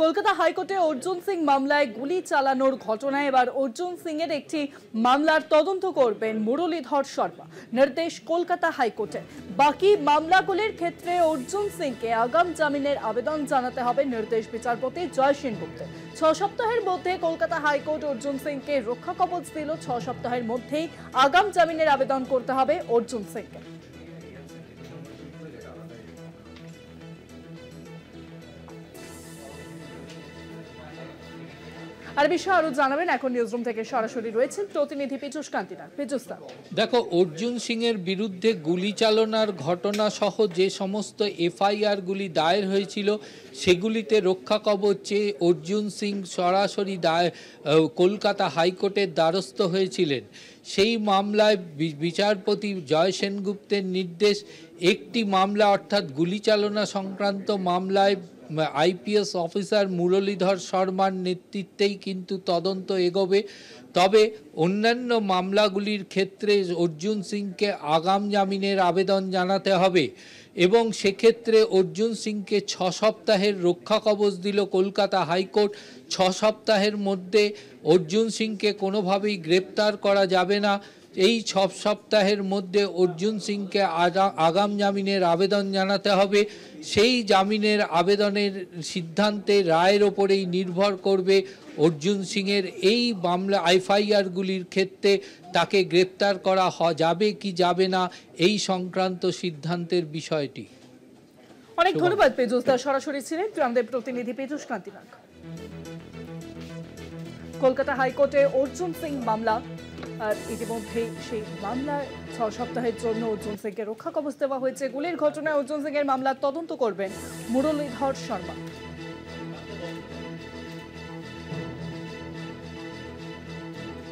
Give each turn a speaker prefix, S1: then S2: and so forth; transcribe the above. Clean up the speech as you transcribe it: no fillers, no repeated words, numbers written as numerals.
S1: কলকাতা হাইকোর্টে অর্জুন সিং মামলায় গুলি চালানোর ঘটনায় এবার অর্জুন সিং এর একটি মামলার তদন্ত করবেন মুরলীধর শর্মা। নির্দেশ কলকাতা হাইকোর্টে। বাকি মামলাগুলির ক্ষেত্রে অর্জুন সিংকে আগাম জামিনের আবেদন জানাতে হবে নির্দেশ বিচারপতি জয় সেনগুপ্তের। 6 সপ্তাহের মধ্যে কলকাতা হাইকোর্ট অর্জুন সিংকে রক্ষা কবচ দিল। 6 সপ্তাহের মধ্যেই আগাম জামিনের আবেদন করতে হবে অর্জুন সিংকে। আর বিষয়ে আরো জানাবেন এখন নিউজরুম থেকে সরাসরি রয়েছেন প্রতিনিধি পীযূষ কান্তিনাথ। পীযূষ,
S2: দেখো, অর্জুন সিং এর বিরুদ্ধে গুলি চালনার ঘটনা সহ যে সমস্ত এফআইআর গুলি দায়ের হয়েছিল সেগুলিতে রক্ষা কবচ চেয়ে অর্জুন সিং সরাসরি কলকাতা হাইকোর্টের দ্বারস্থ হয়েছিলেন। সেই মামলায় বিচারপতি জয় সেনগুপ্তের নির্দেশ, একটি মামলা অর্থাৎ গুলি চালনা সংক্রান্ত মামলায় আইপিএস অফিসার মুরলীধর শর্মার নেতৃত্বেই কিন্তু তদন্ত এগোবে। তবে অন্যান্য মামলাগুলির ক্ষেত্রে অর্জুন সিংকে আগাম জামিনের আবেদন জানাতে হবে এবং সেক্ষেত্রে অর্জুন সিংকে 6 সপ্তাহের রক্ষা কবচ দিল কলকাতা হাইকোর্ট। 6 সপ্তাহের মধ্যে অর্জুন সিংকে কোনোভাবেই গ্রেপ্তার করা যাবে না। এই 6 সপ্তাহের মধ্যে অর্জুন সিংকে আগাম জামিনের আবেদন জানাতে হবে। সেই জামিনের আবেদনের সিদ্ধান্তে রায়ের ওপরেই নির্ভর করবে অর্জুন সিংয়ের এই মামলা এফআইআরগুলির ক্ষেত্রে তাকে গ্রেপ্তার করা যাবে কি যাবে না এই সংক্রান্ত সিদ্ধান্তের বিষয়টি।
S1: অনেক ধন্যবাদ পীযূষ। সরাসরি ছিলেন আমাদের প্রতিনিধি পীযূষ কান্তিনাথ। কলকাতা হাইকোর্টে অর্জুন সিং মামলা, আর ইতিমধ্যে সেই মামলায় 6 সপ্তাহের জন্য অর্জুন সিংকে রক্ষা কবচ দেওয়া হয়েছে। গুলির ঘটনায় অর্জুন সিং এর মামলার তদন্ত করবেন মুরলীধর শর্মা।